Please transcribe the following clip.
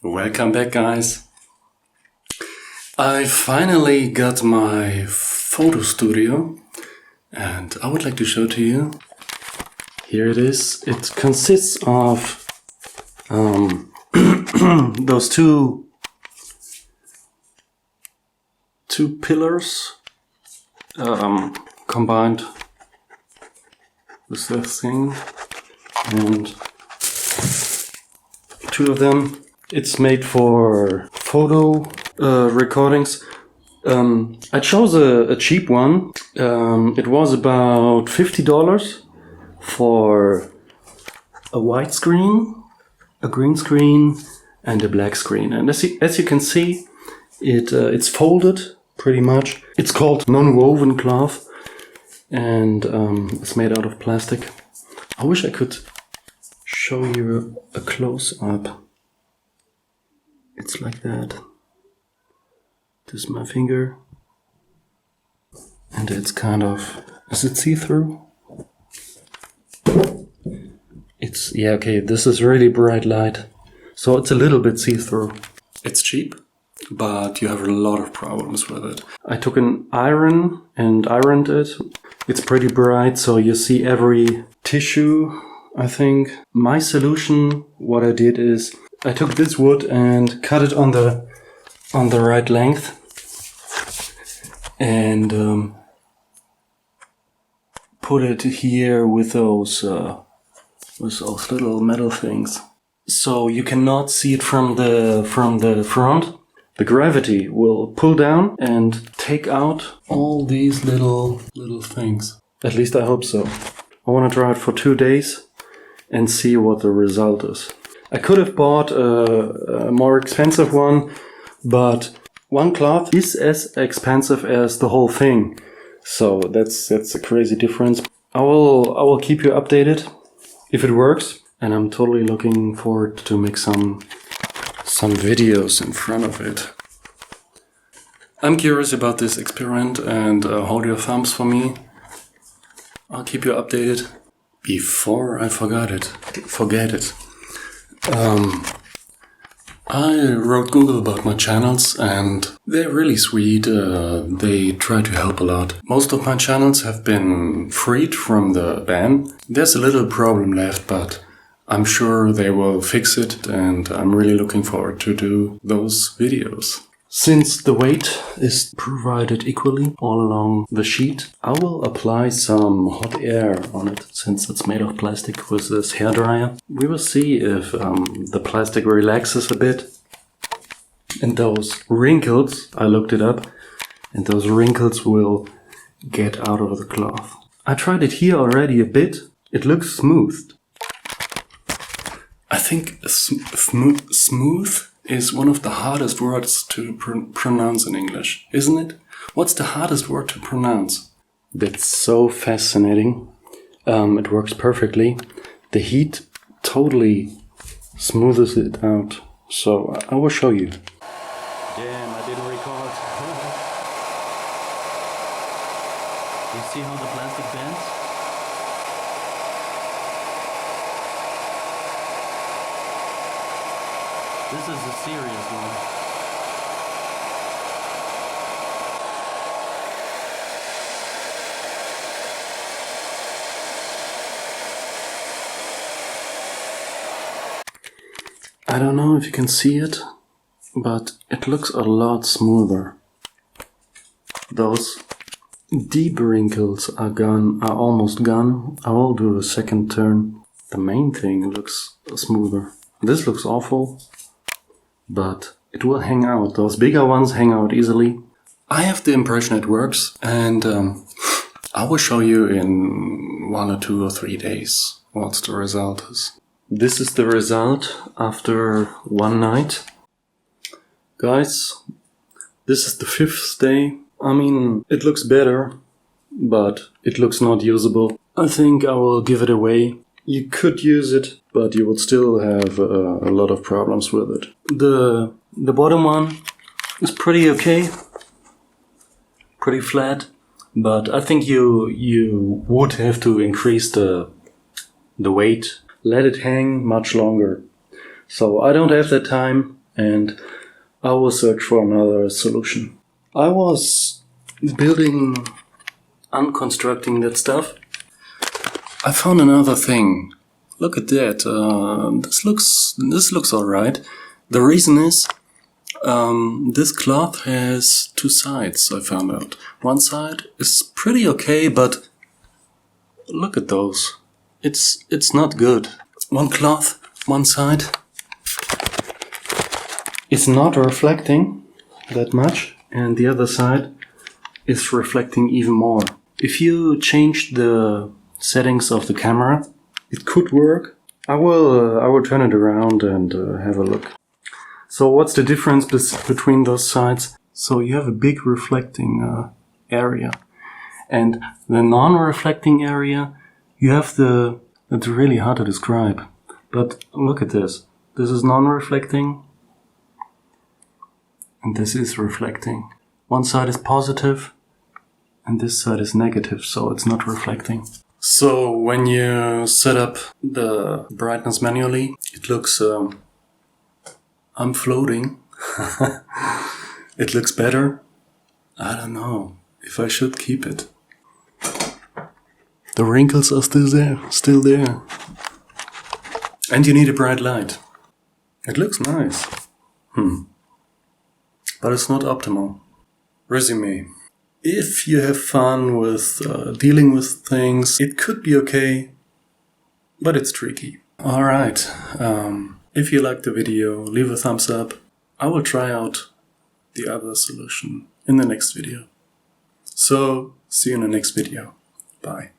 Welcome back, guys. I finally got my Photostudio and I would like to show to you. Here it is. It consists of those two pillars combined with this thing, and two of them. It's made for photo recordings. I chose a cheap one. It was about $50 for a white screen, a green screen, and a black screen. And as you can see, it's folded pretty much. It's called non-woven cloth, and it's made out of plastic. I wish I could show you a close-up. It's like that. This is my finger. And it's kind of... Is it see-through? It's... Yeah, okay, this is really bright light. So it's a little bit see-through. It's cheap, but you have a lot of problems with it. I took an iron and ironed it. It's pretty bright, so you see every tissue, I think. My solution, what I did is... I took this wood and cut it on the right length, and put it here with those little metal things, so you cannot see it from the front. The gravity will pull down and take out all these little things. At least I hope so. I want to try it for 2 days and see what the result is. I could have bought a more expensive one, but one cloth is as expensive as the whole thing. So that's a crazy difference. I will keep you updated if it works, and I'm totally looking forward to make some videos in front of it. I'm curious about this experiment, and hold your thumbs for me. I'll keep you updated. Before I forget it. I wrote Google about my channels, and they're really sweet. They try to help a lot. Most of my channels have been freed from the ban. There's a little problem left, but I'm sure they will fix it, and I'm really looking forward to do those videos. Since the weight is provided equally all along the sheet, I will apply some hot air on it, since it's made of plastic, with this hairdryer. We will see if the plastic relaxes a bit. And those wrinkles, I looked it up, and those wrinkles will get out of the cloth. I tried it here already a bit. It looks smooth. I think smooth is one of the hardest words to pronounce in English, isn't it? What's the hardest word to pronounce? That's so fascinating. It works perfectly. The heat totally smoothes it out. So I will show you. Damn, I didn't record. You see how the plastic bends? This is a serious one. I don't know if you can see it, but it looks a lot smoother. Those deep wrinkles are gone, are almost gone. I will do a second turn. The main thing looks smoother. This looks awful, but it will hang out. Those bigger ones hang out easily. I have the impression it works, and I will show you in 1 or 2 or 3 days what the result is. This is the result after 1 night. Guys, this is the 5th day. I mean, it looks better, but it looks not usable. I think I will give it away. You could use it, but you would still have a lot of problems with it. The bottom one is pretty okay, pretty flat, but I think you would have to increase the weight, let it hang much longer. So I don't have that time. and I will search for another solution. I was unconstructing that stuff. I found another thing. Look at that. This looks alright. The reason is this cloth has two sides, I found out. One side is pretty okay, but look at those. It's not good. One cloth, one side is not reflecting that much, and the other side is reflecting even more. If you change the settings of the camera, it could work. I will turn it around and have a look. So what's the difference between those sides? So you have a big reflecting area, and the non-reflecting area, you have it's really hard to describe, but look at this. This is non-reflecting, and this is reflecting. One side is positive, and this side is negative, so it's not reflecting. So when you set up the brightness manually, it looks, I'm floating. It looks better. I don't know if I should keep it. The wrinkles are still there. And you need a bright light. It looks nice. But it's not optimal. Resume. If you have fun with dealing with things, it could be okay, but it's tricky. Alright, if you liked the video, leave a thumbs up. I will try out the other solution in the next video. So, see you in the next video. Bye.